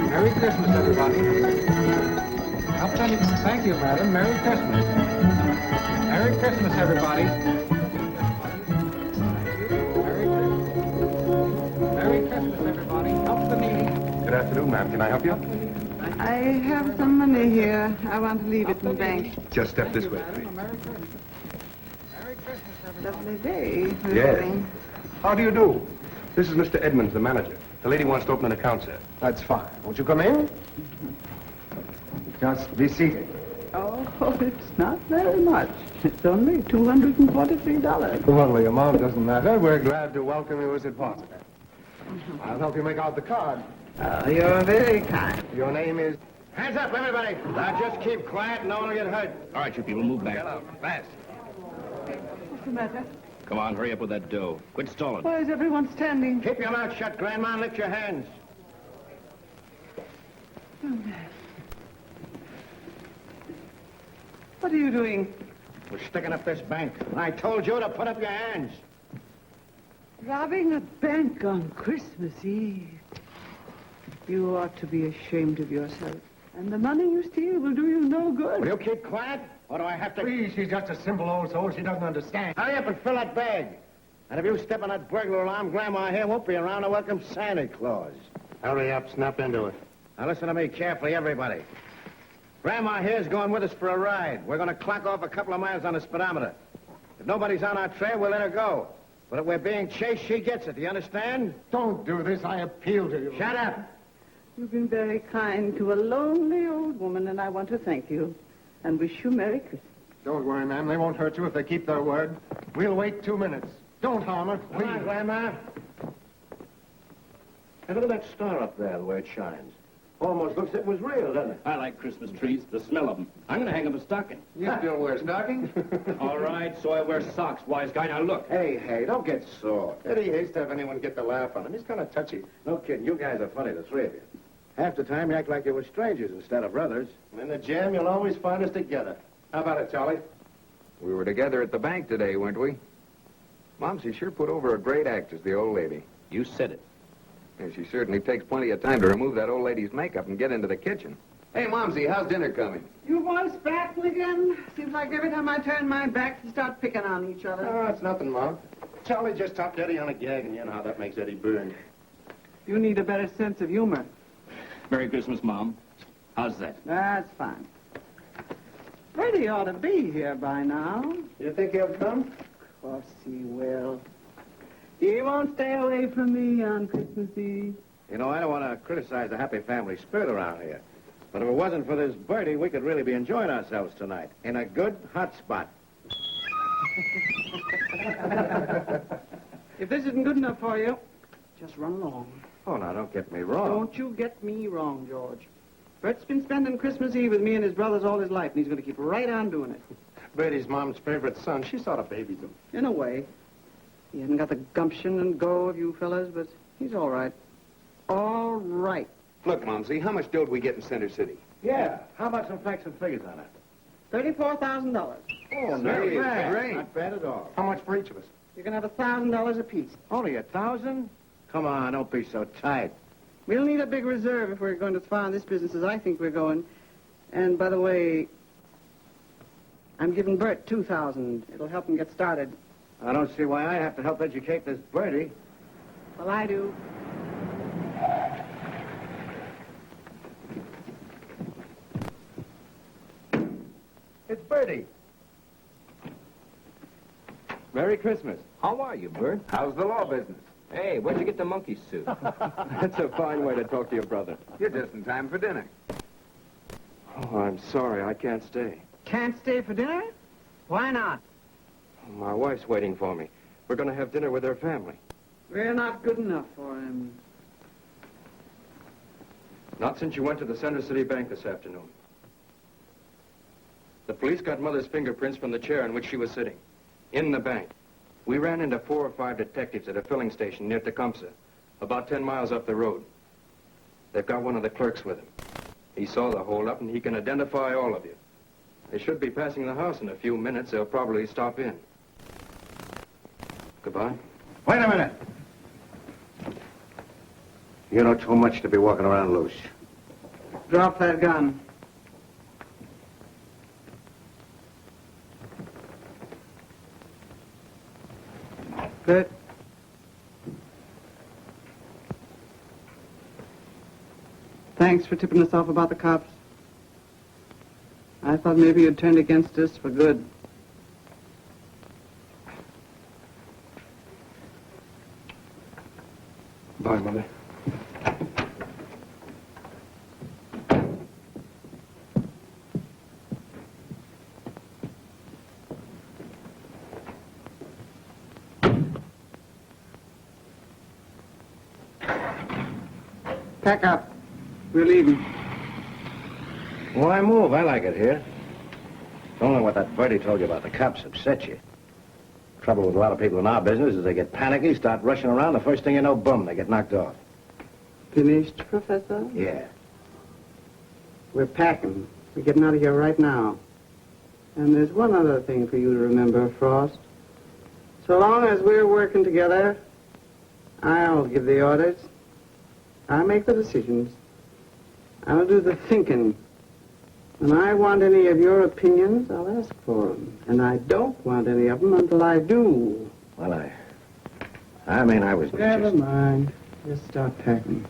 Merry Christmas, everybody. Thank you, madam. Merry Christmas. Merry Christmas, everybody. Merry Christmas, everybody. Help the needy. Good afternoon, ma'am. Can I help you? I have some money here. I want to leave it in the bank. Just step this way, please. Merry Christmas. Merry Christmas, everybody. Lovely day. Yes. How do you do? This is Mr. Edmonds, the manager. The lady wants to open an account, sir. That's fine. Won't you come in? Just be seated. Oh, it's not very much. It's only $243. Well, the amount doesn't matter. We're glad to welcome you as a partner. I'll help you make out the card. Oh, you're very kind. Your name is... Hands up, everybody. Now, just keep quiet and no one will get hurt. All right, you people, move back. Get out, fast. What's the matter? Come on, hurry up with that dough. Quit stalling. Why is everyone standing? Keep your mouth shut, Grandma, and lift your hands. What are you doing? We're sticking up this bank. I told you to put up your hands. Robbing a bank on Christmas Eve. You ought to be ashamed of yourself. And the money you steal will do you no good. Will you keep quiet? Or do I have to... Please, she's just a simple old soul. She doesn't understand. Hurry up and fill that bag. And if you step on that burglar alarm, Grandma here won't be around to welcome Santa Claus. Hurry up, snap into it. Now listen to me carefully, everybody. Grandma here's going with us for a ride. We're going to clock off a couple of miles on the speedometer. If nobody's on our trail, we'll let her go. But if we're being chased, she gets it. Do you understand? Don't do this. I appeal to you. Shut up. You've been very kind to a lonely old woman, and I want to thank you and wish you Merry Christmas. Don't worry, ma'am. They won't hurt you if they keep their word. We'll wait 2 minutes. Don't harm her. Come on, Grandma. And look at that star up there, the way it shines. Almost looks like it was real, doesn't it? I like Christmas trees, the smell of them. I'm going to hang up a stocking. You still wear stockings? All right, so I wear socks, wise guy. Now look. Hey, don't get sore. Eddie hates to have anyone get the laugh on him. He's kind of touchy. No kidding. You guys are funny, the three of you. Half the time, you act like you were strangers instead of brothers. And in the jam, you'll always find us together. How about it, Charlie? We were together at the bank today, weren't we? Momsy sure put over a great act as the old lady. You said it. And she certainly takes plenty of time to remove that old lady's makeup and get into the kitchen. Hey, Momsy, how's dinner coming? You boys back again? Seems like every time I turn my back, you start picking on each other. Oh, it's nothing, Mom. Charlie just topped Eddie on a gag, and you know how that makes Eddie burn. You need a better sense of humor. Merry Christmas, Mom. How's that? That's fine. Freddie ought to be here by now. You think he'll come? Of course he will. He won't stay away from me on Christmas Eve. You know, I don't want to criticize the happy family spirit around here. But if it wasn't for this birdie, we could really be enjoying ourselves tonight. In a good hot spot. If this isn't good enough for you, just run along. Oh, now, don't get me wrong. Don't you get me wrong, George. Bert's been spending Christmas Eve with me and his brothers all his life, and he's going to keep right on doing it. Bertie's mom's favorite son. She sort of babies him. In a way. He hasn't got the gumption and go of you fellas, but he's all right. All right. Look, Momsy, how much dough did we get in Center City? Yeah. How about some facts and figures on it? $34,000. Oh, Very not bad. great. Not bad at all. How much for each of us? You're going to have $1,000 apiece. Only 1,000? Come on, don't be so tight. We'll need a big reserve if we're going to fund this business as I think we're going. And, by the way, I'm giving Bert $2,000. It'll help him get started. I don't see why I have to help educate this birdie. Well, I do. It's Bertie. Merry Christmas. How are you, Bert? How's the law business? Hey, where'd you get the monkey suit? That's a fine way to talk to your brother. You're just in time for dinner. Oh, I'm sorry. I can't stay. Can't stay for dinner? Why not? My wife's waiting for me. We're going to have dinner with her family. We're not good enough for him. Not since you went to the Center City Bank this afternoon. The police got Mother's fingerprints from the chair in which she was sitting. In the bank. We ran into 4 or 5 detectives at a filling station near Tecumseh, about 10 miles up the road. They've got one of the clerks with him. He saw the holdup, and he can identify all of you. They should be passing the house in a few minutes. They'll probably stop in. Goodbye. Wait a minute. You know too much to be walking around loose. Drop that gun. Good. Thanks for tipping us off about the cops. I thought maybe you'd turned against us for good. Bye, Mother. Pack up. We're leaving. Why move? I like it here. Only what that birdie told you about the cops upset you. Trouble with a lot of people in our business is they get panicky, start rushing around. The first thing you know, boom, they get knocked off. Finished, Professor? Yeah. We're packing. We're getting out of here right now. And there's one other thing for you to remember, Frost. So long as we're working together, I'll give the orders. I'll make the decisions. I'll do the thinking. When I want any of your opinions, I'll ask for them. And I don't want any of them until I do. Well, I mean, I was Never just... mind. Just start packing.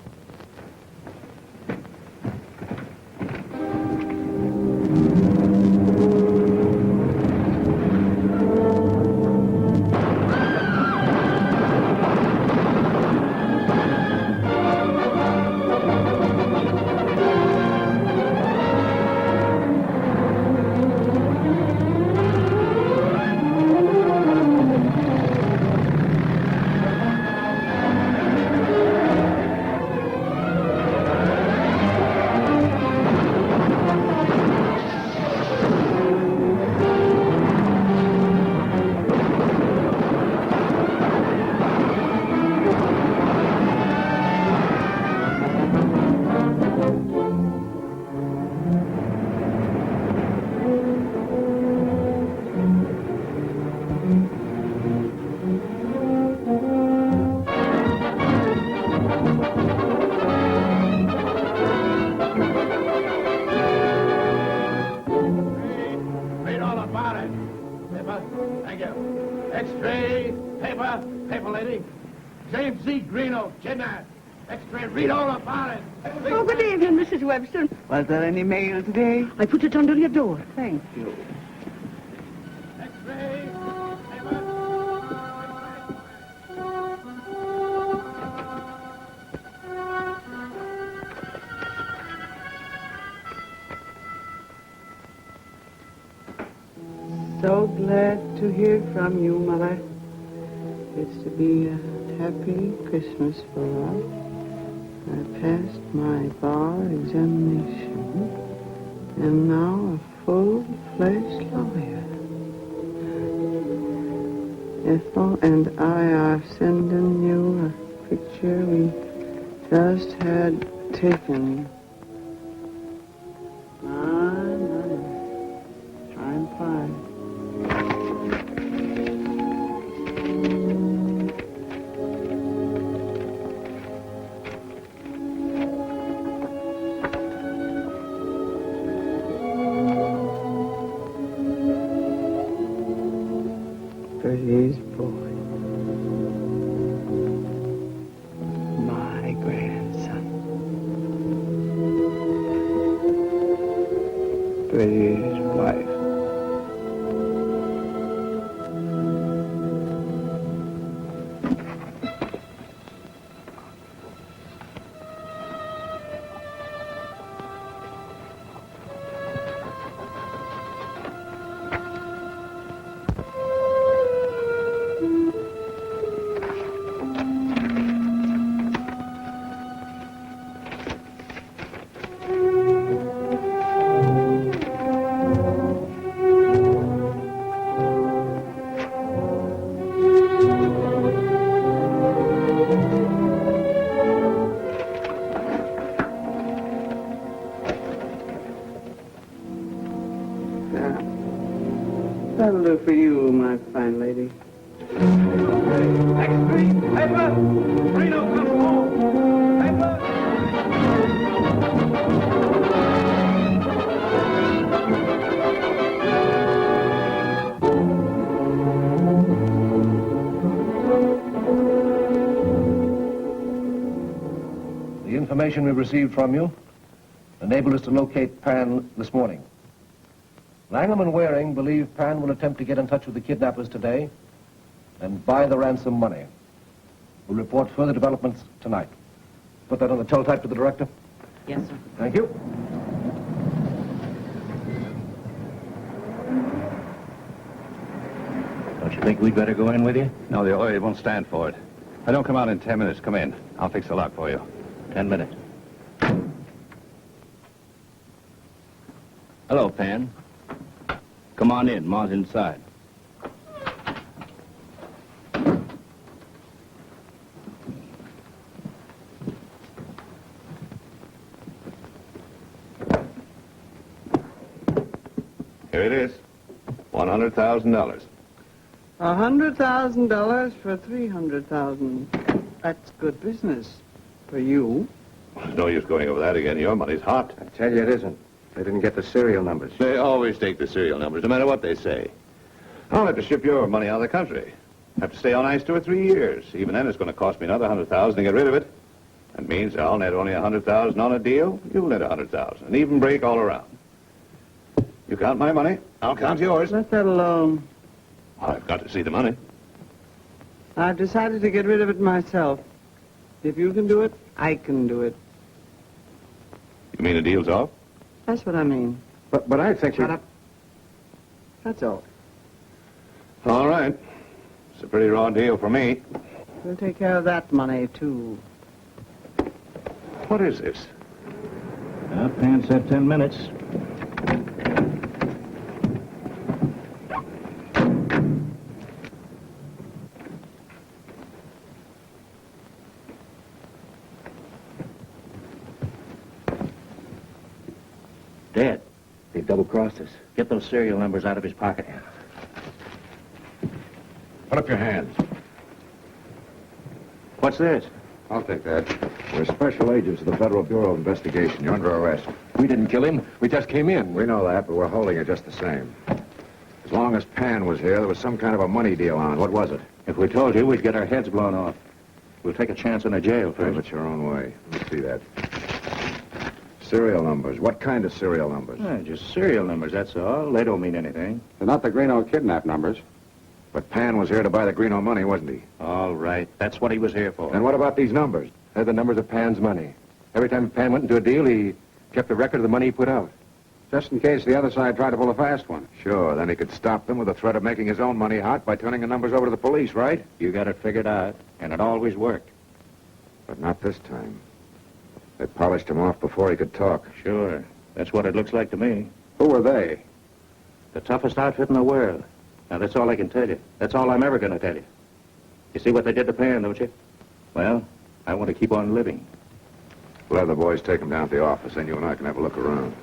Read all about it. Paper, thank you. X-ray, paper lady. James Z. Greeno, kidnapped. X-ray, read all about it. Oh, good evening, Mrs. Webster. Was there any mail today? I put it under your door. Thank you. X-ray, paper. So glad to hear from you, Mother. It's to be a happy Christmas for us. I passed my bar examination, and now a full-fledged lawyer. Ethel and I are sending you a picture we just had taken. Time flies. Pretty's boy. My grandson. Pretty's wife. That'll do for you, my fine lady. X-ray, paper. Greeno comes home. Paper. information we received from you enabled us to locate Pan this morning. Langham and Waring believe Pan will attempt to get in touch with the kidnappers today and buy the ransom money. We'll report further developments tonight. Put that on the teletype to the director. Yes, sir. Thank you. Don't you think we'd better go in with you? No, the lawyer won't stand for it. I don't come out in 10 minutes. Come in. I'll fix the lock for you. 10 minutes. Hello, Pan. Come on in. Ma's inside. Here it is. $100,000. $100,000 for $300,000. That's good business for you. There's no use going over that again. Your money's hot. I tell you it isn't. They didn't get the serial numbers. They always take the serial numbers, no matter what they say. I'll have to ship your money out of the country. Have to stay on ice 2 or 3 years. Even then, it's going to cost me another $100,000 to get rid of it. That means I'll net only $100,000 on a deal. You'll net $100,000. An even break all around. You count my money, I'll count yours. Let that alone. I've got to see the money. I've decided to get rid of it myself. If you can do it, I can do it. You mean the deal's off? That's what I mean. But I think Shut up. That's all. All right. It's a pretty raw deal for me. We'll take care of that money, too. What is this? Pan said 10 minutes. Dad, they've double-crossed us. Get those serial numbers out of his pocket. Put up your hands. What's this? I'll take that. We're special agents of the Federal Bureau of Investigation. You're under arrest. We didn't kill him. We just came in. We know that, but we're holding you just the same. As long as Pan was here, there was some kind of a money deal on. What was it? If we told you, we'd get our heads blown off. We'll take a chance in a jail Have first. it your own way. Let me see that. Serial numbers. What kind of serial numbers? Just serial numbers, that's all. They don't mean anything. They're not the Greeno kidnap numbers. But Pan was here to buy the Greeno money, wasn't he? All right. That's what he was here for. And what about these numbers? They're the numbers of Pan's money. Every time Pan went into a deal, he kept a record of the money he put out. Just in case the other side tried to pull a fast one. Sure, then he could stop them with the threat of making his own money hot by turning the numbers over to the police, right? You got it figured out, and it always worked. But not this time. They polished him off before he could talk. Sure. That's what it looks like to me. Who were they? The toughest outfit in the world. Now, that's all I can tell you. That's all I'm ever going to tell you. You see what they did to Pan, don't you? Well, I want to keep on living. We'll have the boys take him down to the office, then you and I can have a look around.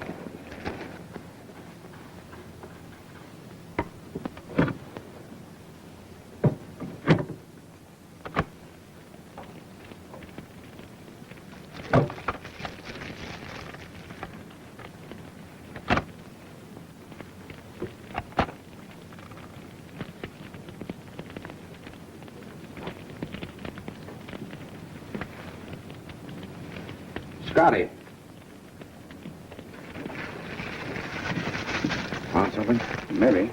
Scotty. Found something? Maybe.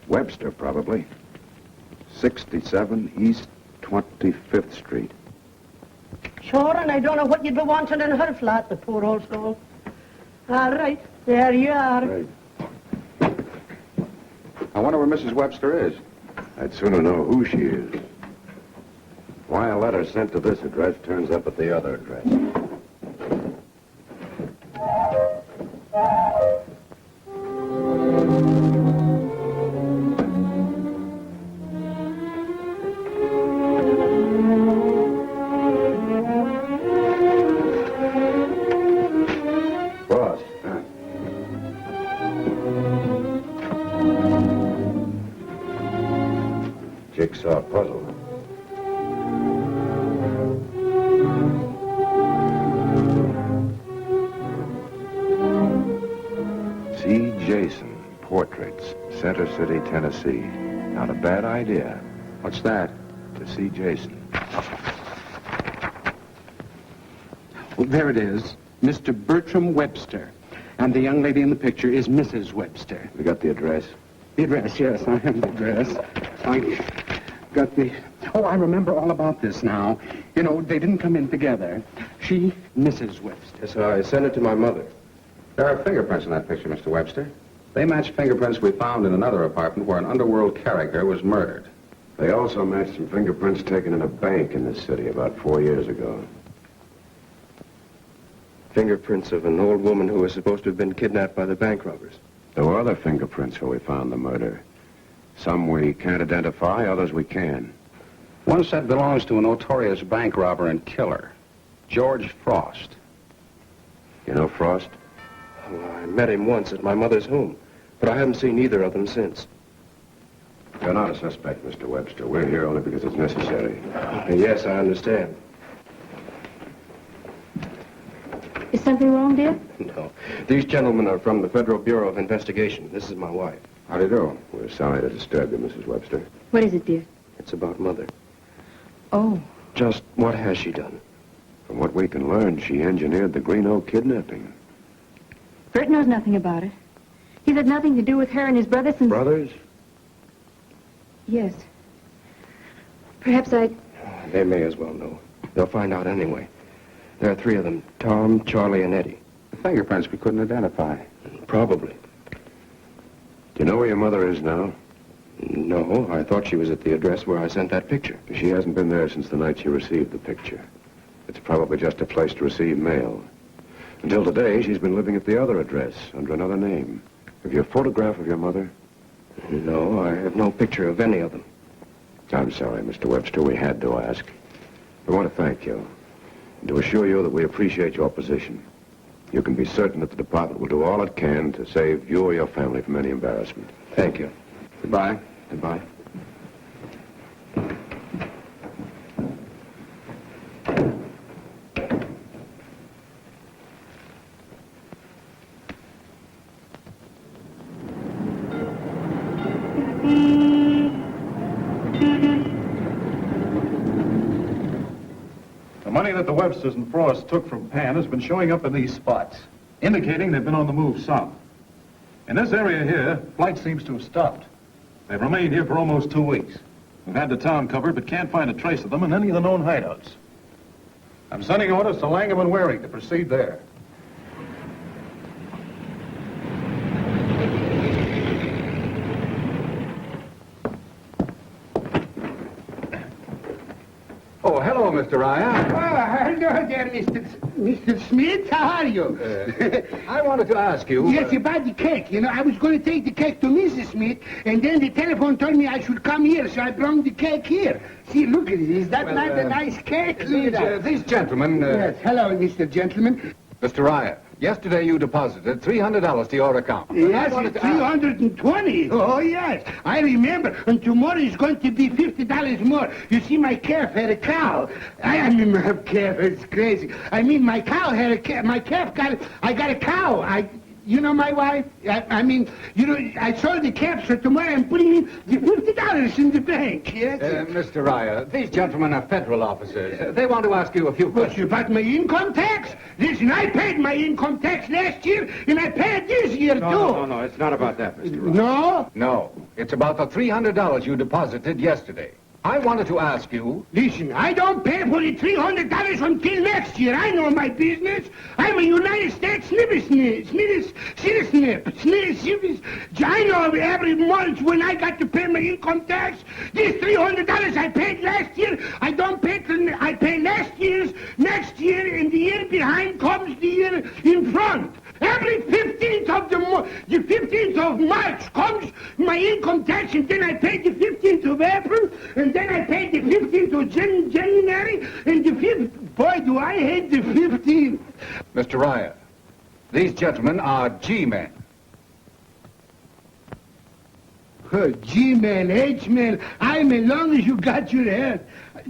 Webster, probably. 67 East 25th Street. Sure, and I don't know what you'd be wanting in her flat, the poor old soul. All right, there you are. Right. I wonder where Mrs. Webster is. I'd sooner know who she is. Why a letter sent to this address turns up at the other address. Frost. Jigsaw puzzle. C. Jason, Portraits, Center City, Tennessee. Not a bad idea. What's that? To to see Jason. Well, there it is. Mr. Bertram Webster. And the young lady in the picture is Mrs. Webster. We got the address? The address, yes, I have the address. I got the... Oh, I remember all about this now. You know, they didn't come in together. She, Mrs. Webster. Yes, I sent it to my mother. There are fingerprints in that picture, Mr. Webster. They match fingerprints we found in another apartment where an underworld character was murdered. They also matched some fingerprints taken in a bank in this city about 4 years ago. Fingerprints of an old woman who was supposed to have been kidnapped by the bank robbers. There were other fingerprints where we found the murder. Some we can't identify, others we can. One set belongs to a notorious bank robber and killer, George Frost. You know Frost? Well, I met him once at my mother's home, but I haven't seen either of them since. You're not a suspect, Mr. Webster. We're here only because it's necessary. Yes, I understand. Is something wrong, dear? No. These gentlemen are from the Federal Bureau of Investigation. This is my wife. How do you do? We're sorry to disturb you, Mrs. Webster. What is it, dear? It's about Mother. Oh. Just what has she done? From what we can learn, she engineered the Green Oak kidnapping. Bert knows nothing about it. He's had nothing to do with her and his brother since... Brothers? Yes. Perhaps I... They may as well know. They'll find out anyway. There are 3 of them, Tom, Charlie, and Eddie. The fingerprints we couldn't identify. Probably. Do you know where your mother is now? No, I thought she was at the address where I sent that picture. She hasn't been there since the night she received the picture. It's probably just a place to receive mail. Until today, she's been living at the other address under another name. Have you a photograph of your mother? No, I have no picture of any of them. I'm sorry, Mr. Webster. We had to ask. We want to thank you and to assure you that we appreciate your position. You can be certain that the department will do all it can to save you or your family from any embarrassment. Thank you. Goodbye. Goodbye. The money that the Websters and Frost took from Pan has been showing up in these spots, indicating they've been on the move some. In this area here, flight seems to have stopped. They've remained here for almost 2 weeks. We've had the town covered, but can't find a trace of them in any of the known hideouts. I'm sending orders to Langham and Waring to proceed there. Oh, hello, Mr. Ryan. Hello there, Mr. Smith. How are you? I wanted to ask you... Yes, about the cake. You know, I was going to take the cake to Mrs. Smith, and then the telephone told me I should come here, so I brought the cake here. See, look at it. Is that not a nice cake? These gentlemen... Yes, hello, Mr. Gentleman. Mr. Ryan, yesterday you deposited $300 to your account. Yes, it's 320. Oh, yes. I remember. And tomorrow is going to be $50 more. You see, my calf had a cow. I mean, my calf, it's crazy. I mean, my cow had a calf. My calf I got a cow. You know my wife? I mean, you know, I sold the calf, so tomorrow I'm putting in the $50 in the bank, yes? Mr. Ryan, these gentlemen are federal officers. They want to ask you a few questions. About my income tax? Listen, I paid my income tax last year, and I pay it this year, too. No, it's not about that, Mr. Ryan. No? No, it's about the $300 you deposited yesterday. I wanted to ask you... Listen, I don't pay for the $300 until next year. I know my business. I'm a United States citizen. I know every month when I got to pay my income tax. This $300 I paid last year, I don't pay till I pay last year's, next year, and the year behind comes the year in front. Every 15th of the 15th of March comes my income tax, and then I pay the 15th of April, and then I pay the 15th of January, and the 5th. Boy, do I hate the 15th. Mr. Ryan, these gentlemen are G-men. G-man, H-man, I'm as long as you got your head.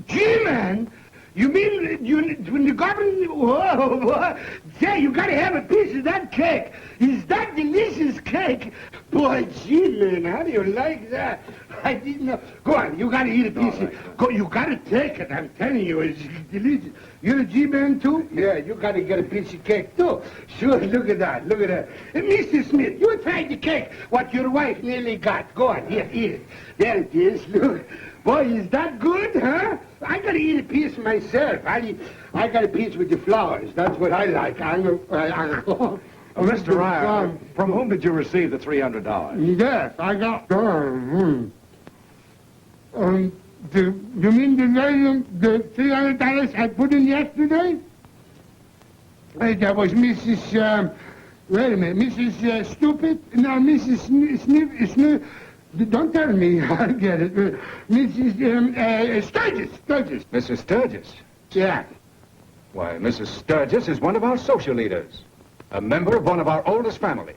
G-man? You mean when the government... Whoa, say, you gotta have a piece of that cake. Is that delicious cake? Boy, gee, man, how do you like that? I didn't know. Go on, you gotta eat a piece. Go, you gotta take it. I'm telling you, it's delicious. You're a G-man too? Yeah, you gotta get a piece of cake too. Sure, look at that, look at that. Mrs. Smith, you tried the cake, what your wife nearly got. Go on, here, eat it. There it is, look. Boy, is that good, huh? I gotta eat a piece myself. I got a piece with the flowers. That's what I like. Oh, Mr. Ryer, from whom did you receive the $300? Yes, I got... you mean the $300 I put in yesterday? That was Mrs. Wait a minute, Mrs. Stupid? No, Mrs. Sniff. Don't tell me. I'll get it. Mrs. Sturgis. Mrs. Sturgis? Yeah. Why, Mrs. Sturgis is one of our social leaders. A member of one of our oldest family.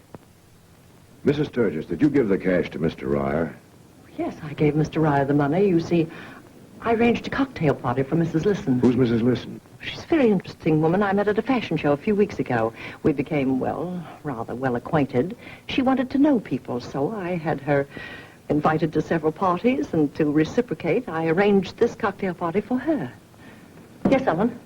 Mrs. Sturgis, did you give the cash to Mr. Ryer? Yes, I gave Mr. Ryer the money. You see, I arranged a cocktail party for Mrs. Lisson. Who's Mrs. Lisson? She's a very interesting woman I met at a fashion show a few weeks ago. We became, well, rather well acquainted. She wanted to know people, so I had her invited to several parties, and to reciprocate, I arranged this cocktail party for her. Yes, Ellen?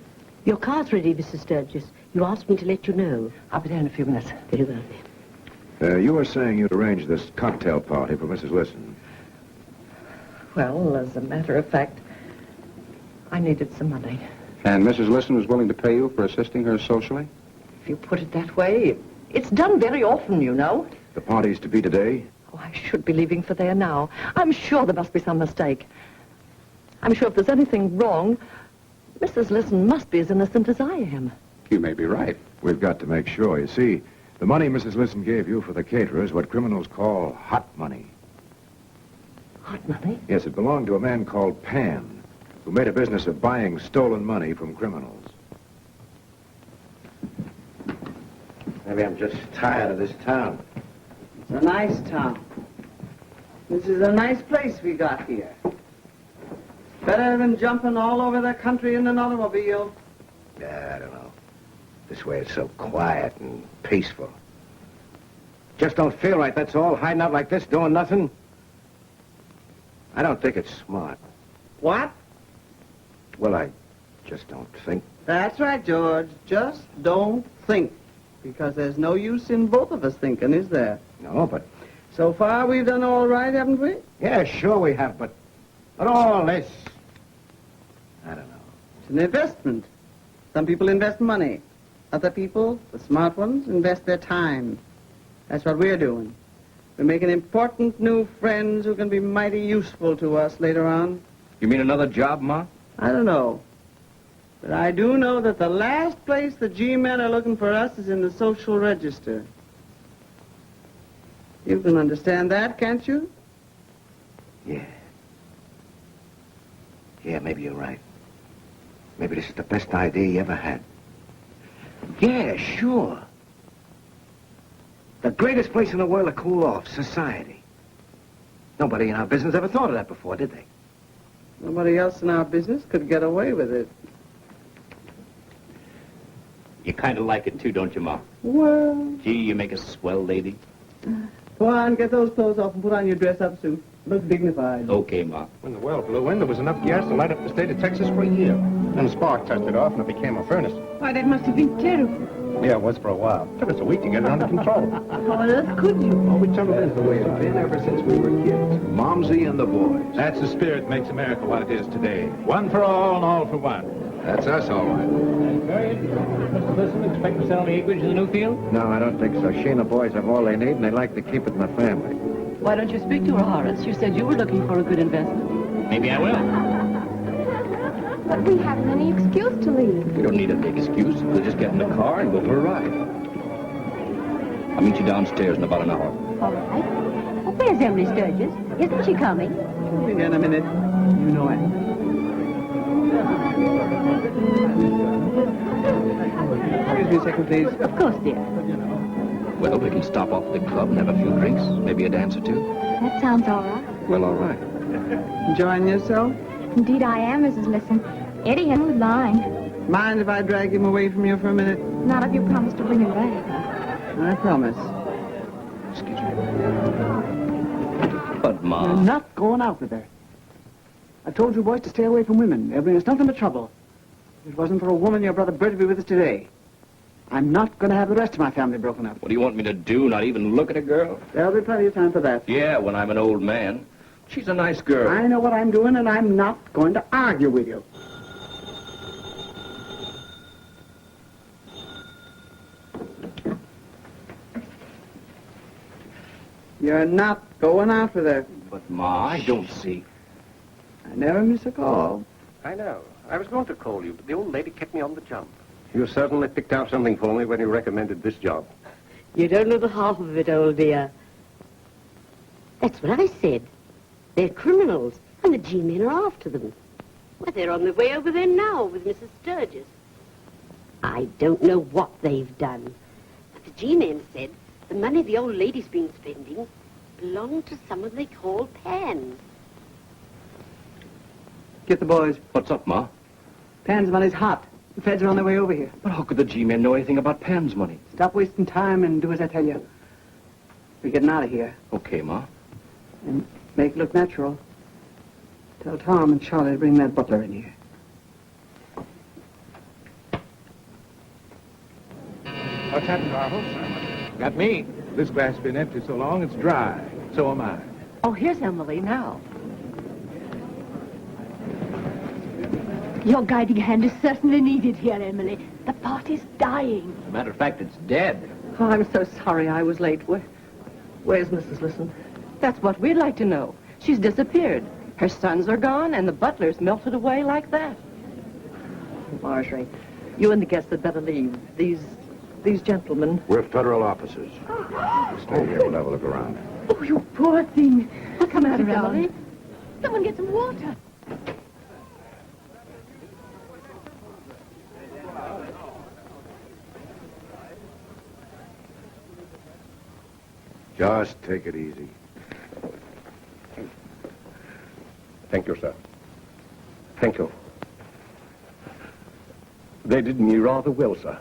Your card's ready, Mrs. Sturgis. You asked me to let you know. I'll be there in a few minutes. Very well. You were saying you'd arranged this cocktail party for Mrs. Lisson. Well, as a matter of fact, I needed some money. And Mrs. Lisson was willing to pay you for assisting her socially? If you put it that way, it's done very often, you know. The party's to be today? Oh, I should be leaving for there now. I'm sure there must be some mistake. I'm sure if there's anything wrong, Mrs. Lisson must be as innocent as I am. You may be right. We've got to make sure. You see, the money Mrs. Lisson gave you for the caterer is what criminals call hot money. Hot money? Yes, it belonged to a man called Pan, who made a business of buying stolen money from criminals. Maybe I'm just tired of this town. It's a nice town. This is a nice place we got here. Better than jumping all over the country in an automobile. Yeah, I don't know. This way it's so quiet and peaceful. Just don't feel right, that's all. Hiding out like this, doing nothing. I don't think it's smart. What? Well, I just don't think. That's right, George. Just don't think. Because there's no use in both of us thinking, is there? No, but... So far, we've done all right, haven't we? Yeah, sure we have, but all this... I don't know. It's an investment. Some people invest money. Other people, the smart ones, invest their time. That's what we're doing. We're making important new friends who can be mighty useful to us later on. You mean another job, Ma? I don't know. But I do know that the last place the G-men are looking for us is in the social register. You can understand that, can't you? Yeah. Yeah, maybe you're right. Maybe this is the best idea you ever had. Yeah, sure. The greatest place in the world to cool off, society. Nobody in our business ever thought of that before, did they? Nobody else in our business could get away with it. You kind of like it, too, don't you, Ma? Well... Gee, you make a swell lady. Go on, get those clothes off and put on your dress-up suit. Look dignified. Okay, Ma. When the well blew in, there was enough gas to light up the state of Texas for a year. Then spark tested off and it became a furnace. Why, that must have been terrible. Yeah, it was for a while. Took us a week to get it under control. How on earth could you? Well, we tell it is the way it's been ever since we were kids. Momsey and the boys. That's the spirit makes America what it is today. One for all and all for one. That's us, all right. Mr. Lisson, expect to sell any acreage in the new field? No, I don't think so. She and the boys have all they need, and they like to keep it in the family. Why don't you speak to her, Horace? You said you were looking for a good investment. Maybe I will. But we haven't any excuse to leave. We don't need an excuse. We'll just get in the car and go for a ride. I'll meet you downstairs in about an hour. All right. Oh, where's Emily Sturgis? Isn't she coming? She'll be here in a minute. You know it. Excuse me a second, please. Of course, dear. Well, we can stop off at the club and have a few drinks, maybe a dance or two. That sounds all right. Well, all right. Enjoying yourself? Indeed I am, Mrs. Lisson. Eddie has moved line. Mind if I drag him away from you for a minute? Not if you promise to bring him back. I promise. Excuse me. But, Ma... You're not going out with her. I told you boys to stay away from women. They'll bring us nothing but trouble. If it wasn't for a woman, your brother Bert would be with us today. I'm not going to have the rest of my family broken up. What do you want me to do? Not even look at a girl? There'll be plenty of time for that. Yeah, when I'm an old man. She's a nice girl. I know what I'm doing, and I'm not going to argue with you. You're not going out with her. But, Ma, I don't see. I never miss a call. I know. I was going to call you, but the old lady kept me on the jump. You certainly picked out something for me when you recommended this job. You don't know the half of it, old dear. That's what I said. They're criminals, and the G-men are after them. Well, they're on their way over there now with Mrs. Sturgis. I don't know what they've done, but the G-men said the money the old lady's been spending belonged to someone they call Pan. Get the boys. What's up, Ma? Pan's money's hot. The feds are on their way over here. But how could the G-men know anything about Pan's money? Stop wasting time and do as I tell you. We're getting out of here. Okay, Ma. And make it look natural. Tell Tom and Charlie to bring that butler in here. What's happened to our host? Got me. This glass has been empty so long it's dry. So am I. Oh, here's Emily now. Your guiding hand is certainly needed here, Emily. The party's dying. As a matter of fact, it's dead. Oh, I'm so sorry I was late. Where's Mrs. Listen? That's what we'd like to know. She's disappeared. Her sons are gone, and the butler's melted away like that. Marjorie, you and the guests had better leave. These gentlemen... We're federal officers. Stay here. We'll have a look around. Oh, you poor thing. What's the matter, Sit down. Emily? Someone get some water. Just take it easy. Thank you, sir. Thank you. They did me rather well, sir.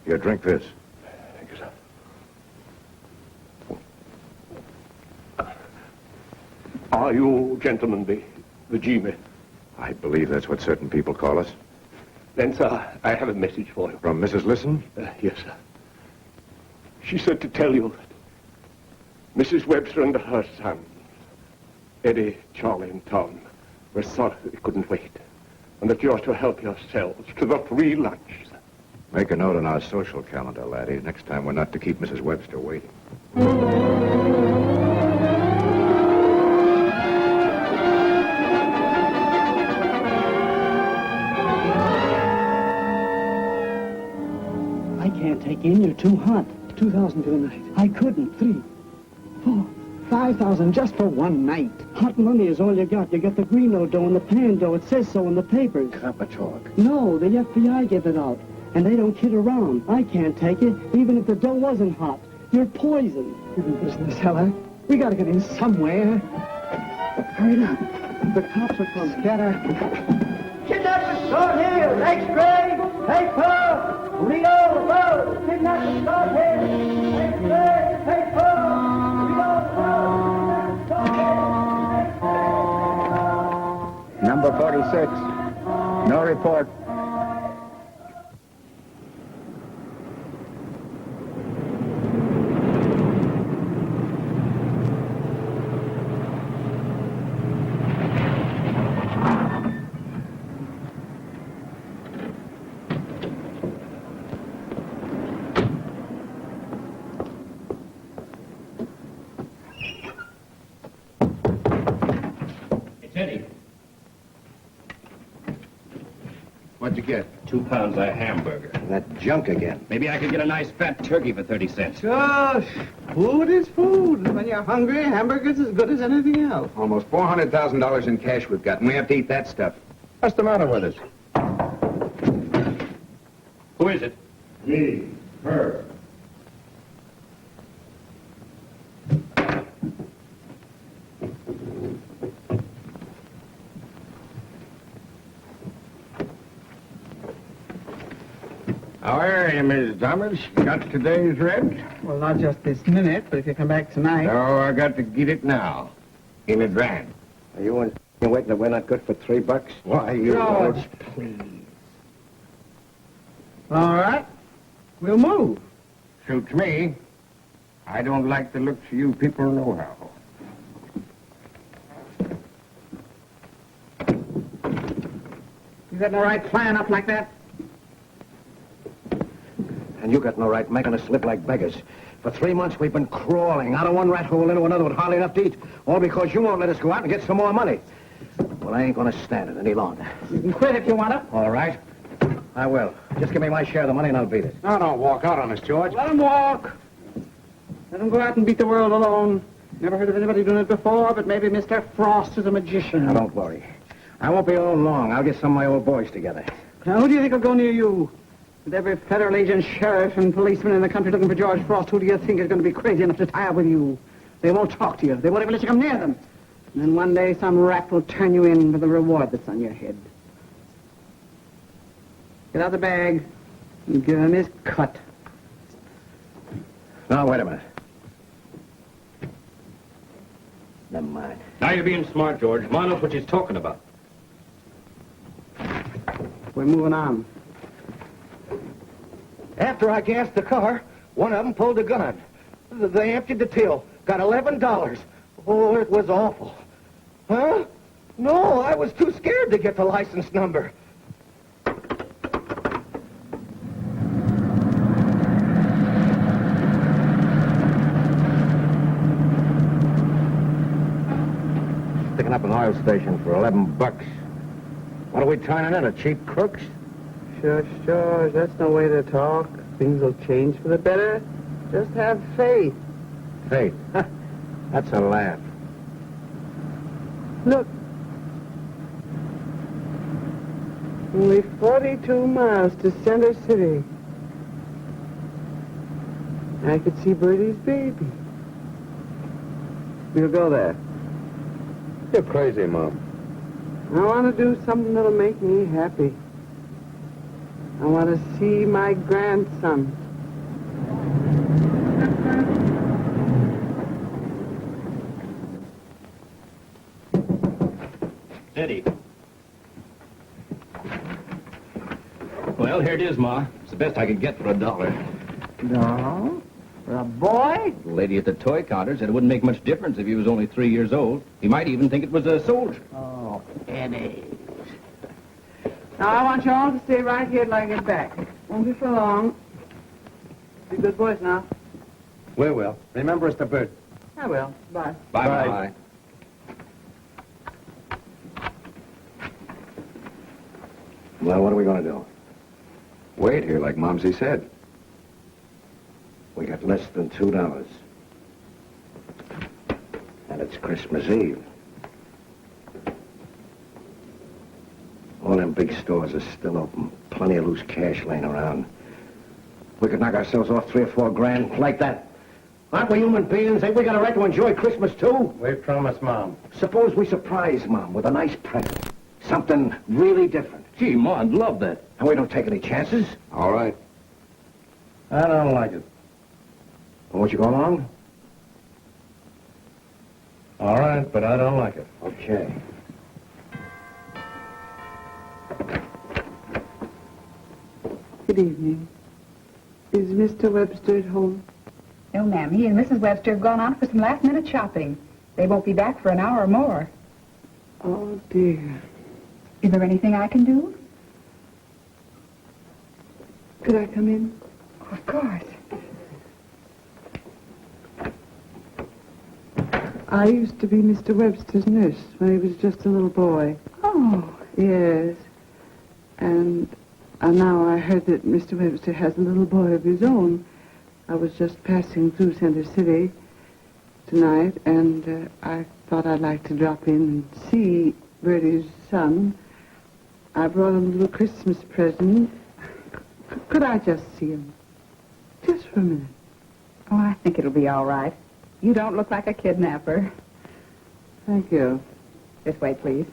Here, drink this. Thank you, sir. Are you gentlemen the G-men? I believe that's what certain people call us. Then, sir, I have a message for you. From Mrs. Listen? Yes, sir. She said to tell you that Mrs. Webster and her sons, Eddie, Charlie, and Tom, were sorry they couldn't wait, and that you're to help yourselves to the free lunch. Make a note on our social calendar, laddie. Next time we're not to keep Mrs. Webster waiting. I can't take in. You're too hot. 2,000 for the night. I couldn't. 3, 4, 5,000 just for one night. Hot money is all you got. You get the Greeno dough and the Pan dough. It says so in the papers. Copper talk. No, the FBI gave it out. And they don't kid around. I can't take it, even if the dough wasn't hot. You're poison. You're in business, Heller. We gotta get in somewhere. Hurry up. The cops are coming. Scatter. Kidnappers, start here. X-ray, paper, Rio Road. Kidnappers, start here. X-ray, paper, Rio Road. Number 46. No report. Eddie. What'd you get? 2 pounds of hamburger. That junk again. Maybe I could get a nice fat turkey for 30 cents. Gosh, food is food. When you're hungry, hamburger's as good as anything else. Almost $400,000 in cash we've got, and we have to eat that stuff. What's the matter with us? Who is it? Me. Her. How are you, Miss Thomas? Got today's rent? Well, not just this minute, but if you come back tonight. No, I got to get it now. In advance. Are you waiting that we're not good for $3? Why, you... George, please. All right. We'll move. Suits me. I don't like the looks of you people nohow. You got no right flying up like that? And you got no right making us slip like beggars. For 3 months we've been crawling out of one rat hole into another with hardly enough to eat. All because you won't let us go out and get some more money. Well, I ain't gonna stand it any longer. You can quit if you want to. All right. I will. Just give me my share of the money and I'll beat it. No, don't walk out on us, George. Let him walk. Let him go out and beat the world alone. Never heard of anybody doing it before, but maybe Mr. Frost is a magician. Now, don't worry. I won't be home long. I'll get some of my old boys together. Now, who do you think will go near you? With every federal agent, sheriff, and policeman in the country looking for George Frost, who do you think is going to be crazy enough to tie up with you? They won't talk to you. They won't even let you come near them. And then one day some rat will turn you in for the reward that's on your head. Get out the bag and give him his cut. Now, wait a minute. Never mind. Now you're being smart, George. Ma knows what she's talking about. We're moving on. After I gassed the car, one of them pulled a gun. They emptied the till. Got $11. Oh, it was awful. Huh? No, I was too scared to get the license number. Sticking up an oil station for $11. What are we turning in, a cheap crooks? Shush, George, that's no way to talk. Things will change for the better. Just have faith. Faith? That's a laugh. Look. Only 42 miles to Center City. I could see Bertie's baby. We'll go there. You're crazy, Mom. I want to do something that'll make me happy. I want to see my grandson. Eddie. Well, here it is, Ma. It's the best I could get for $1. No? For a boy? The lady at the toy counter said it wouldn't make much difference if he was only 3 years old. He might even think it was a soldier. Oh, Eddie. Now, I want you all to stay right here till I get back. Won't be for long. Be good boys now. We will. Remember us to Bert. I will. Bye. Bye-bye. Well, what are we going to do? Wait here, like Momsy said. We got less than $2. And it's Christmas Eve. All them big stores are still open. Plenty of loose cash laying around. We could knock ourselves off 3 or 4 grand like that. Aren't we human beings? Ain't we got a right to enjoy Christmas, too? We promised, Mom. Suppose we surprise Mom with a nice present. Something really different. Gee, Ma, I'd love that. And we don't take any chances. All right. I don't like it. Won't you go along? All right, but I don't like it. Okay. Good evening. Is Mr. Webster at home? No, ma'am. He and Mrs. Webster have gone out for some last-minute shopping. They won't be back for an hour or more. Oh, dear. Is there anything I can do? Could I come in? Of course. I used to be Mr. Webster's nurse when he was just a little boy. Oh. Yes. And now I heard that Mr. Webster has a little boy of his own. I was just passing through Center City tonight, and I thought I'd like to drop in and see Bertie's son. I brought him a little Christmas present. Could I just see him? Just for a minute. Oh, I think it'll be all right. You don't look like a kidnapper. Thank you. This way, please.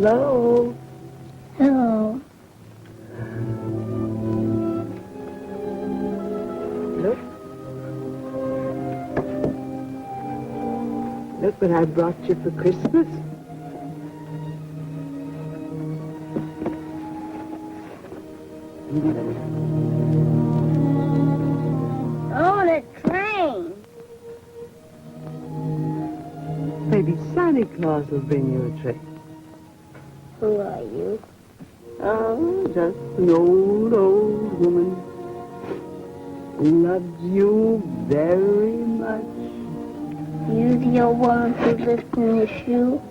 Hello. Hello. Look. Look what I brought you for Christmas. Oh, the train. Maybe Santa Claus will bring you a treat. Who are you? Oh, just an old woman who loves you very much. You the old woman who lived in the shoe?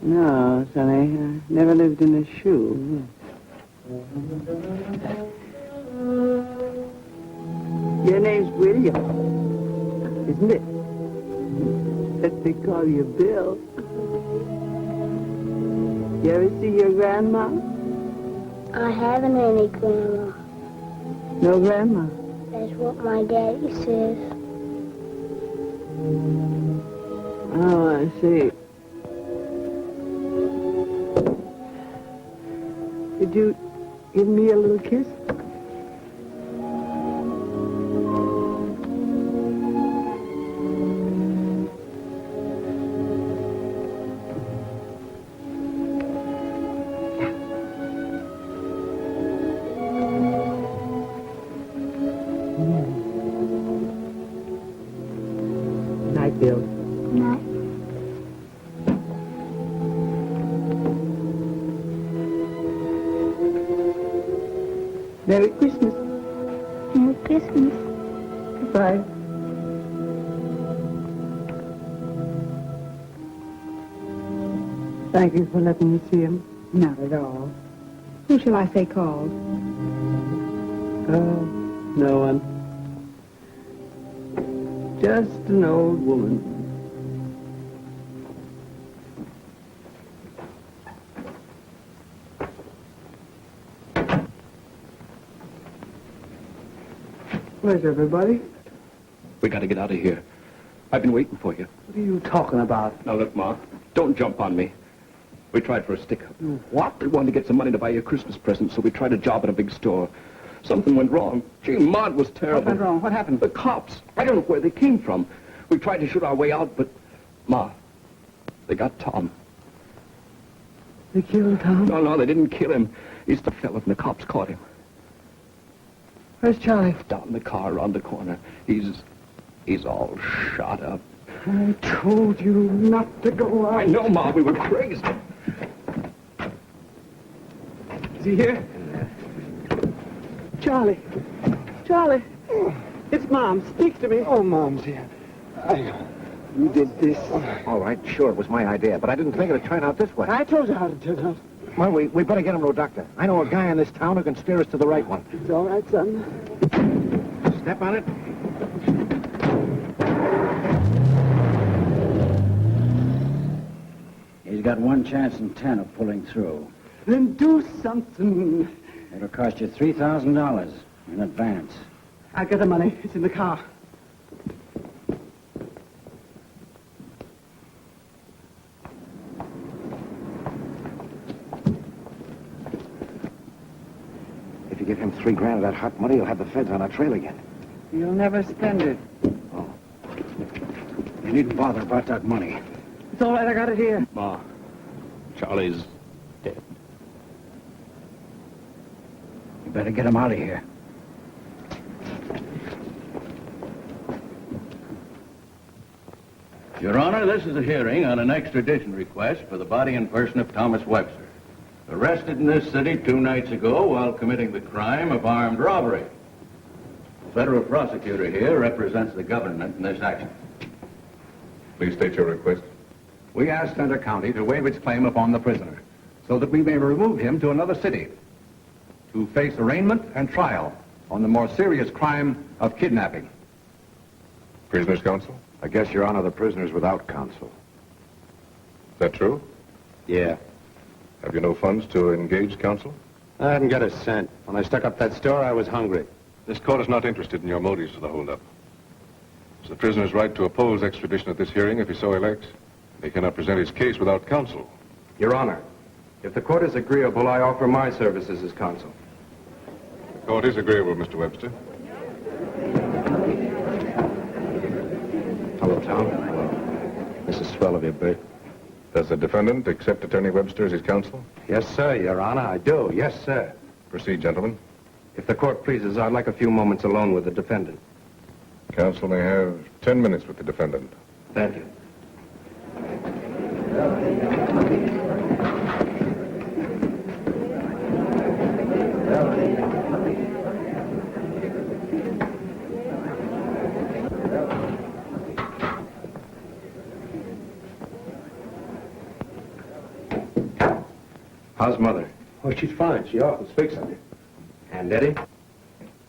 No, Sonny, I never lived in a shoe. Your name's William, isn't it? Let me call you Bill. You ever see your grandma? I haven't any grandma. No grandma. That's what my daddy says. Oh, I see. Could you give me a little kiss? Night, Bill. Night. Merry Christmas. Merry Christmas. Goodbye. Thank you for letting me see him. Not at all. Who shall I say called? No one. Just an old woman. Where's everybody? We got to get out of here. I've been waiting for you. What are you talking about? Now, look, Ma, don't jump on me. We tried for a stick-up. What? We wanted to get some money to buy you a Christmas present, so we tried a job at a big store. Something went wrong. Gee, Ma, it was terrible. What went wrong? What happened? The cops. I don't know where they came from. We tried to shoot our way out, but, Ma, they got Tom. They killed Tom? No, they didn't kill him. He's the fella, and the cops caught him. Where's Charlie? Down in the car around the corner. He's all shot up. I told you not to go out. I know, Ma, we were crazy. Is he here? Charlie. Charlie. It's Mom. Speak to me. Oh, Mom's here. You did this. All right, sure, it was my idea, but I didn't think it'd turn out this way. I told you how to do that. Well, we better get him to a doctor. I know a guy in this town who can steer us to the right one. It's all right, son. Step on it. He's got 1 chance in 10 of pulling through. Then do something. It'll cost you $3,000 in advance. I'll get the money. It's in the car. If you give him $3,000 of that hot money, you'll have the feds on our trail again. You'll never spend it. You needn't bother about that money. It's all right. I got it here. Ma, Charlie's dead. You better get him out of here. Your Honor, this is a hearing on an extradition request for the body and person of Thomas Webster, arrested in this city 2 nights ago while committing the crime of armed robbery. The federal prosecutor here represents the government in this action. Please state your request. We ask Center County to waive its claim upon the prisoner so that we may remove him to another city to face arraignment and trial on the more serious crime of kidnapping. Prisoner's counsel? I guess, Your Honor, the prisoner's without counsel. Is that true? Yeah. Have you no funds to engage counsel? I hadn't got a cent. When I stuck up that store, I was hungry. This court is not interested in your motives for the holdup. It's the prisoner's right to oppose extradition at this hearing if he so elects. He cannot present his case without counsel. Your Honor, if the court is agreeable, I offer my services as counsel. The court is agreeable, Mr. Webster. Hello, Tom. Hello. This is swell of you, Bert. Does the defendant accept Attorney Webster as his counsel? Yes, sir, Your Honor, I do. Yes, sir. Proceed, gentlemen. If the court pleases, I'd like a few moments alone with the defendant. Counsel may have 10 minutes with the defendant. Thank you. How's Mother? Oh, she's fine. She often speaks of you. And Eddie?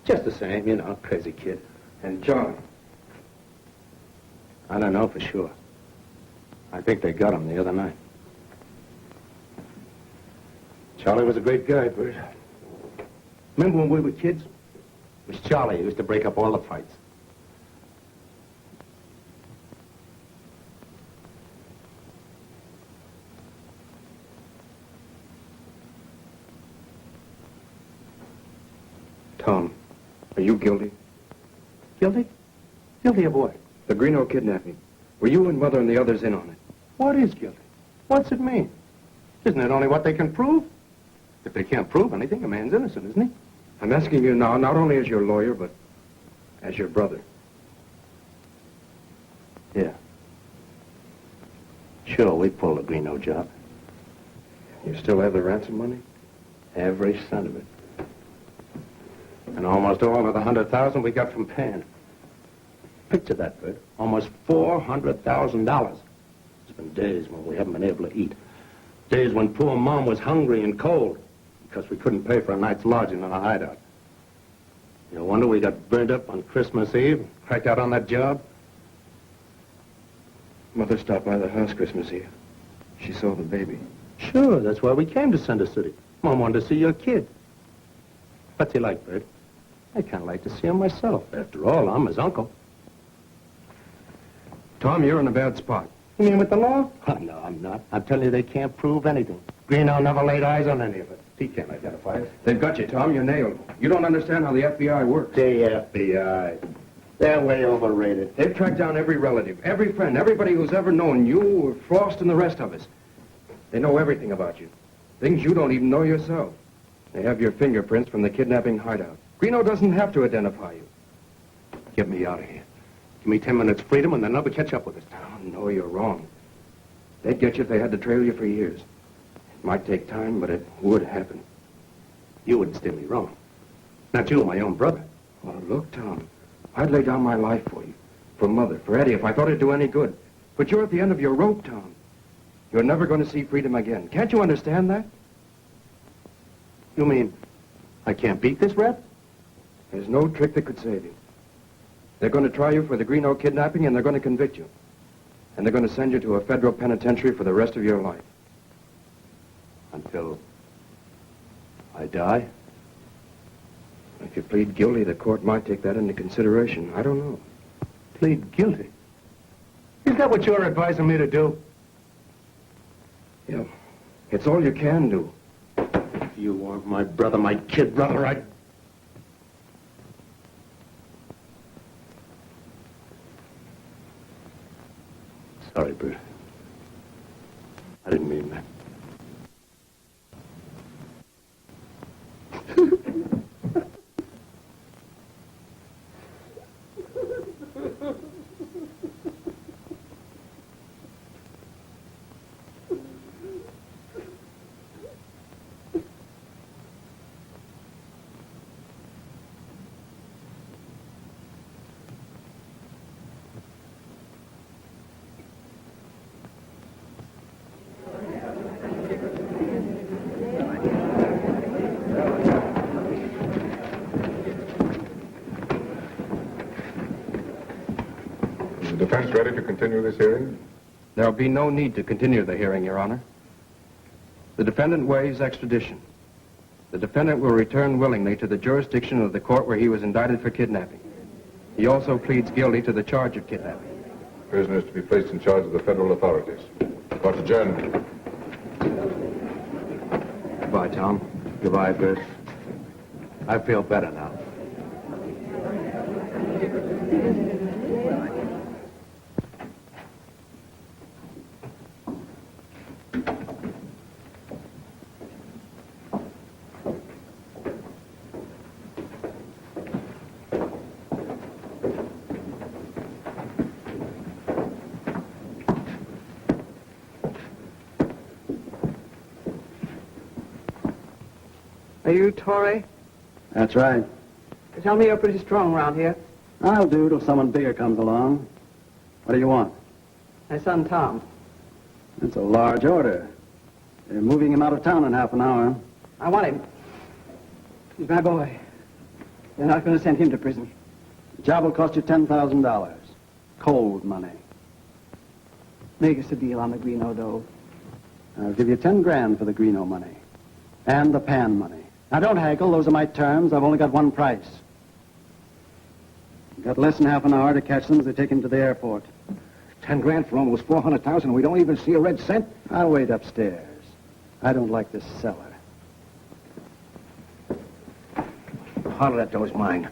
Just the same, you know, crazy kid. And Charlie? I don't know for sure. I think they got him the other night. Charlie was a great guy, Bert. Remember when we were kids? It was Charlie who used to break up all the fights. Tom, are you guilty? Guilty? Guilty of what? The Greeno kidnapping. Were you and Mother and the others in on it? What is guilty? What's it mean? Isn't it only what they can prove? If they can't prove anything, a man's innocent, isn't he? I'm asking you now, not only as your lawyer, but as your brother. Yeah. Sure, we pulled the Greeno job. You still have the ransom money? Every cent of it. And almost all of the 100,000 we got from Pan. Picture that, Bert. Almost $400,000. It's been days when we haven't been able to eat. Days when poor Mom was hungry and cold because we couldn't pay for a night's lodging in a hideout. No wonder we got burned up on Christmas Eve, cracked out on that job. Mother stopped by the house Christmas Eve. She saw the baby. Sure, that's why we came to Center City. Mom wanted to see your kid. What's he like, Bert? I kind of like to see him myself. After all, I'm his uncle. Tom, you're in a bad spot. You mean with the law? Oh, no, I'm not. I'm telling you, they can't prove anything. Greeno never laid eyes on any of it. He can't identify it. They've got you, Tom. You're nailed. You don't understand how the FBI works. The FBI. They're way overrated. They've tracked down every relative, every friend, everybody who's ever known you, or Frost, and the rest of us. They know everything about you. Things you don't even know yourself. They have your fingerprints from the kidnapping hideout. Greeno doesn't have to identify you. Get me out of here. Give me 10 minutes freedom and they'll never catch up with us. Oh, no, you're wrong. They'd get you if they had to trail you for years. It might take time, but it would happen. You wouldn't steer me wrong. Not you, my own brother. Oh, look, Tom. I'd lay down my life for you. For Mother, for Eddie, if I thought it'd do any good. But you're at the end of your rope, Tom. You're never going to see freedom again. Can't you understand that? You mean I can't beat this rep? There's no trick that could save you. They're going to try you for the Greeno kidnapping, and they're going to convict you. And they're going to send you to a federal penitentiary for the rest of your life. Until I die? If you plead guilty, the court might take that into consideration. I don't know. Plead guilty? Is that what you're advising me to do? Yeah. It's all you can do. You want my brother, my kid brother, I... Sorry, Bert. I didn't mean that. Defense ready to continue this hearing? There'll be no need to continue the hearing, Your Honor. The defendant waives extradition. The defendant will return willingly to the jurisdiction of the court where he was indicted for kidnapping. He also pleads guilty to the charge of kidnapping. Prisoner is to be placed in charge of the federal authorities. Court adjourned. Goodbye, Tom. Goodbye, Chris. I feel better now. Are you Torrey? That's right. Tell me you're pretty strong around here. I'll do till someone bigger comes along. What do you want? My son, Tom. It's a large order. They're moving him out of town in half an hour. I want him. He's my boy. They're not going to send him to prison. The job will cost you $10,000. Cold money. Make us a deal on the Greeno dough. I'll give you 10 grand for the Greeno money. And the pan money. Now, don't haggle. Those are my terms. I've only got one price. You've got less than half an hour to catch them as they take him to the airport. 10 grand for almost 400,000 and we don't even see a red cent? I'll wait upstairs. I don't like this cellar. Part of that dough's mine.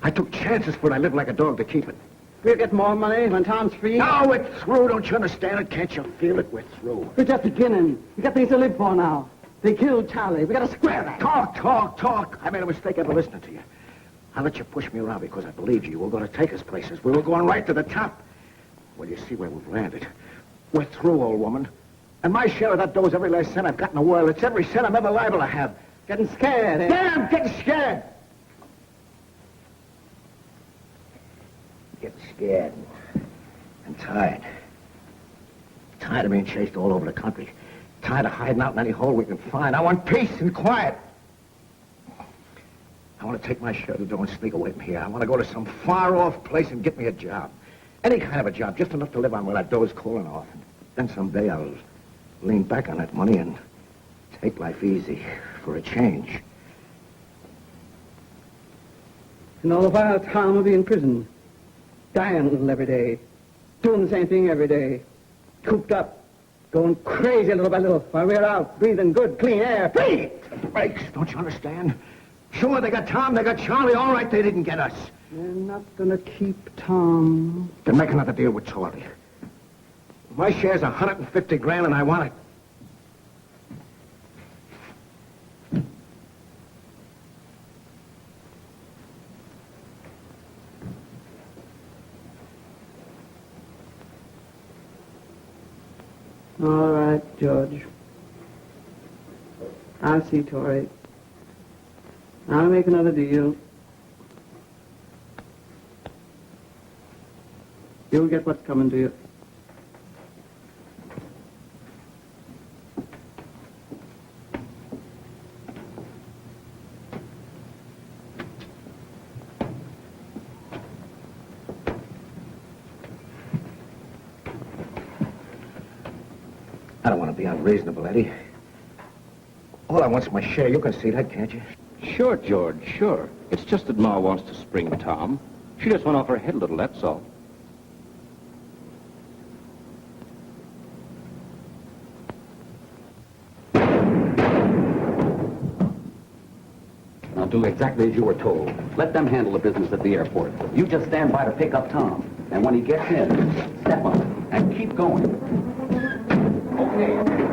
I took chances, but I lived like a dog to keep it. We'll get more money when Tom's free. No, we're through. Don't you understand it? Can't you feel it? We're through. We're just beginning. We got things to live for now. They killed Charlie. We got to square that. Talk. I made a mistake ever listening to you. I let you push me around because I believed you. We're going to take us places. We were going right to the top. Well, you see where we've landed. We're through, old woman. And my share of that dough is every last cent I've got in the world. It's every cent I'm ever liable to have. Getting scared, eh? Damn, getting scared. Getting scared. And tired. Tired of being chased all over the country. Tired of hiding out in any hole we can find. I want peace and quiet. I want to take my share of the dough and sneak away from here. I want to go to some far-off place and get me a job. Any kind of a job, just enough to live on while that dough is cooling off. And then someday I'll lean back on that money and take life easy for a change. And all the while, Tom will be in prison. Dying a little every day. Doing the same thing every day. Cooped up. Going crazy little by little while we're out breathing good, clean air. Free! Breaks, don't you understand? Sure, they got Tom, they got Charlie. All right, they didn't get us. They're not going to keep Tom. Then make another deal with Torrey. My share's 150 grand and I want it. All right, George. I'll see Torrey. I'll make another deal. You'll get what's coming to you. I don't want to be unreasonable, Eddie. All I want's my share. You can see that, can't you? Sure, George, sure. It's just that Ma wants to spring Tom. She just went off her head a little, that's all. Now do exactly as you were told. Let them handle the business at the airport. You just stand by to pick up Tom. And when he gets in, step up and keep going. Okay.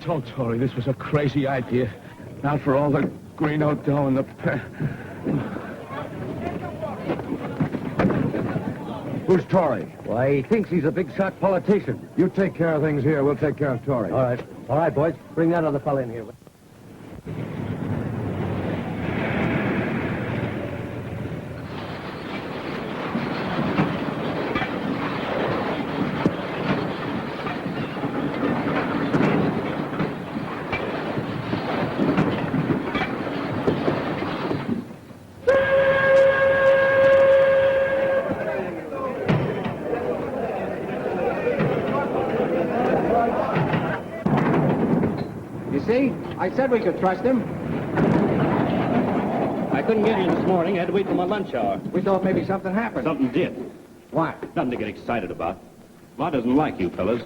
told Tori this was a crazy idea. Not for all the Greeno dough and the Who's Tory? Why, he thinks he's a big shot politician. You take care of things here. We'll take care of Tory. All right. All right, boys. Bring that other fella in here. See? I said we could trust him. I couldn't get in this morning. I had to wait till my lunch hour. We thought maybe something happened. Something did. What? Nothing to get excited about. Ma doesn't like you fellas.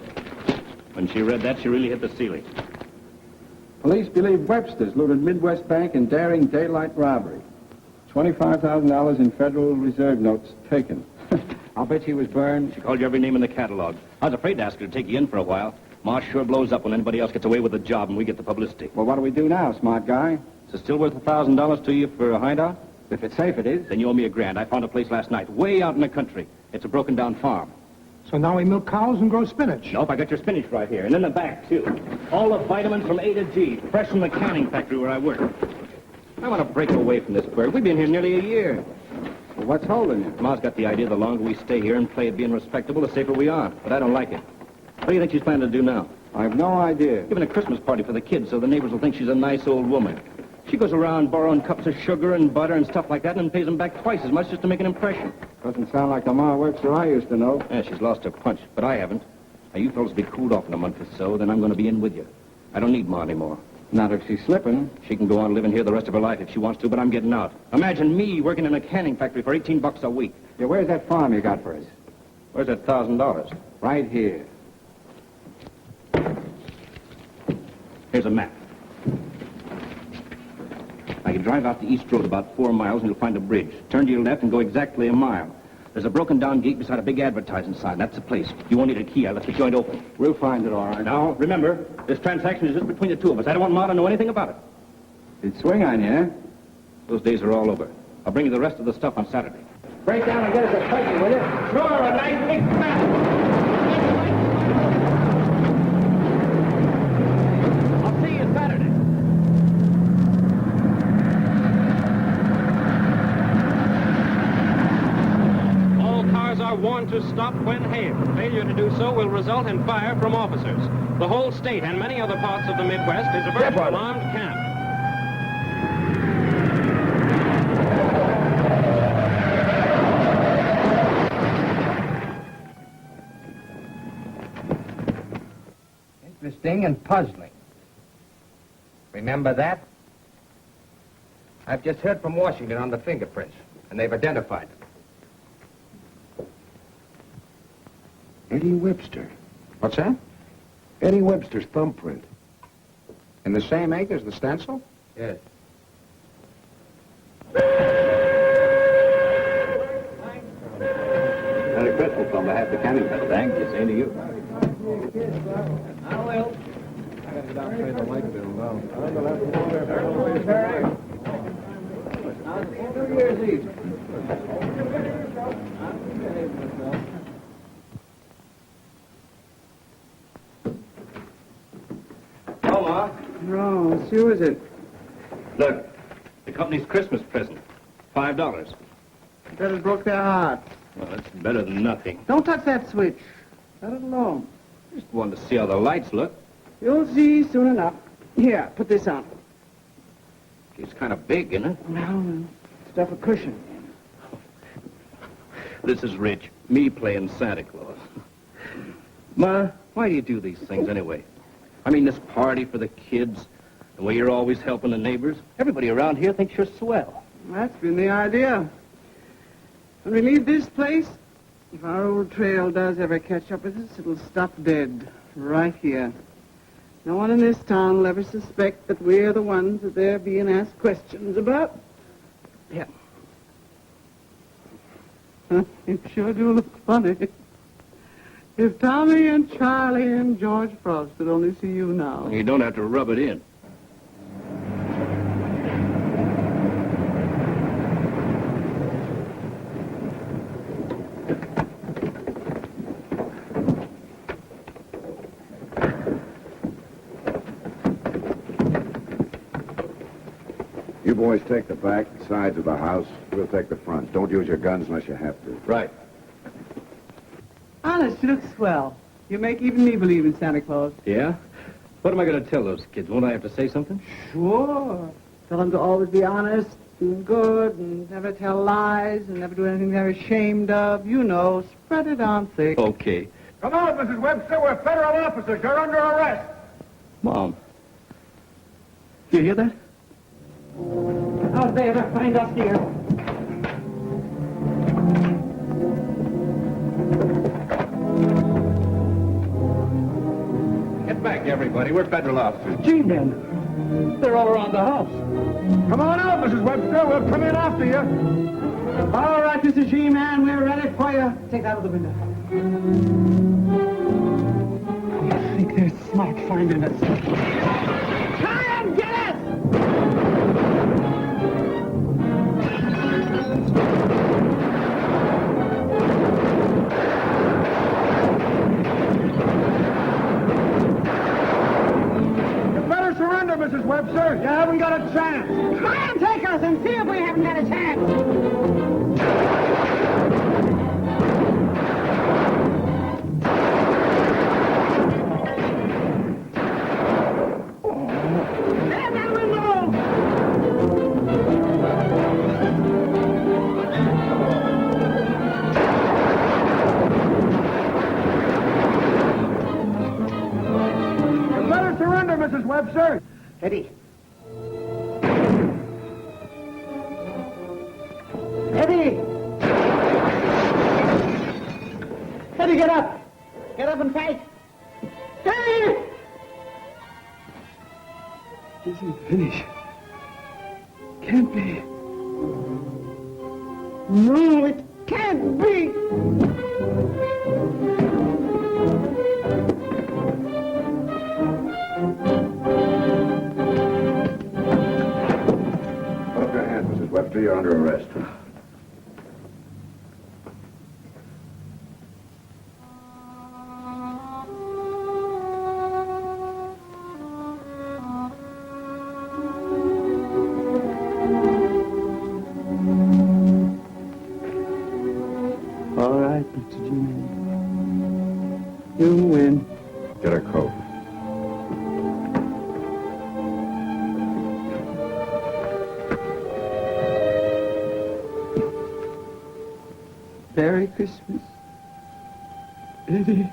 When she read that, she really hit the ceiling. Police believe Webster's looted Midwest Bank in daring daylight robbery. $25,000 in Federal Reserve notes taken. I'll bet she was burned. She called you every name in the catalog. I was afraid to ask her to take you in for a while. Ma sure blows up when anybody else gets away with the job and we get the publicity. Well, what do we do now, smart guy? Is it still worth $1,000 to you for a hideout? If it's safe, it is. Then you owe me $1,000. I found a place last night, way out in the country. It's a broken-down farm. So now we milk cows and grow spinach. Nope, I got your spinach right here, and in the back, too. All the vitamins from A to G, fresh from the canning factory where I work. I want to break away from this burg. We've been here nearly a year. Well, what's holding you? Ma's got the idea the longer we stay here and play at being respectable, the safer we are. But I don't like it. What do you think she's planning to do now? I have no idea. Giving a Christmas party for the kids so the neighbors will think she's a nice old woman. She goes around borrowing cups of sugar and butter and stuff like that and pays them back twice as much just to make an impression. Doesn't sound like the Ma Webster I used to know. Yeah, she's lost her punch, but I haven't. Now, you fellas be cooled off in a month or so, then I'm going to be in with you. I don't need Ma anymore. Not if she's slipping. She can go on living here the rest of her life if she wants to, but I'm getting out. Imagine me working in a canning factory for $18 a week. Yeah, where's that farm you got for us? Where's that $1,000? Right here. Here's a map. Now, you drive out the east road about 4 miles and you'll find a bridge. Turn to your left and go exactly a mile. There's a broken-down gate beside a big advertising sign. That's the place. You won't need a key. I left the joint open. We'll find it all right. Now, remember, this transaction is just between the two of us. I don't want Ma to know anything about it. It'd swing on you, eh? Those days are all over. I'll bring you the rest of the stuff on Saturday. Break down and get us a turkey, will you? Sure, a nice big fat. I'll see you Saturday. All cars are warned to stop when hailed. Failure to do so will result in fire from officers. The whole state and many other parts of the Midwest is a virtual armed camp. Interesting and puzzling. Remember that? I've just heard from Washington on the fingerprints, and they've identified them. Eddie Webster. What's that? Eddie Webster's thumbprint. In the same ink as the stencil? Yes. Merry Christmas on behalf of the canning company. Thank you. Same to you. I will. I gotta get out and pay the light bill now. New Year's Eve. Hello, Ma. Ross, who is it? Look, the company's Christmas present. $5. That has broke their heart. Well, that's better than nothing. Don't touch that switch. Let it alone. Just wanted to see how the lights look. You'll see soon enough. Here, put this on. It's kind of big, isn't it? Well, stuff a cushion. This is rich. Me playing Santa Claus. Ma, why do you do these things anyway? I mean, this party for the kids, the way you're always helping the neighbors. Everybody around here thinks you're swell. That's been the idea. When we leave this place, if our old trail does ever catch up with us, it'll stop dead right here. No one in this town will ever suspect that we're the ones that they're being asked questions about. Yeah. Huh? You sure do look funny. If Tommy and Charlie and George Frost could only see you now. You don't have to rub it in. You boys take the back sides of the house. We'll take the front. Don't use your guns unless you have to. Right. Honest, you look swell. You make even me believe in Santa Claus. Yeah? What am I going to tell those kids? Won't I have to say something? Sure. Tell them to always be honest, doing good, and never tell lies, and never do anything they're ashamed of. You know, spread it on thick. Okay. Come on, Mrs. Webster. We're federal officers. You're under arrest. Mom. You hear that? How'd they ever find us here? Get back, everybody. We're federal officers. G-men. They're all around the house. Come on out, Mrs. Webster. We'll come in after you. All right, Mr. G-man, we're ready for you. Take that out of the window. I think they're smart finding us. Try and get us! Surrender, Mrs. Webster. You haven't got a chance. Try and take us and see if we haven't got a chance. Stand that window! You better surrender, Mrs. Webster. Eddie. Eddie! Eddie, get up! Get up and fight! Eddie! Isn't finished. Can't be. No, it can't be! Put up your hands, Mrs. Webster. You're under arrest. All right, Mr. G-Man. You win. Get a coat. Merry Christmas, Eddie.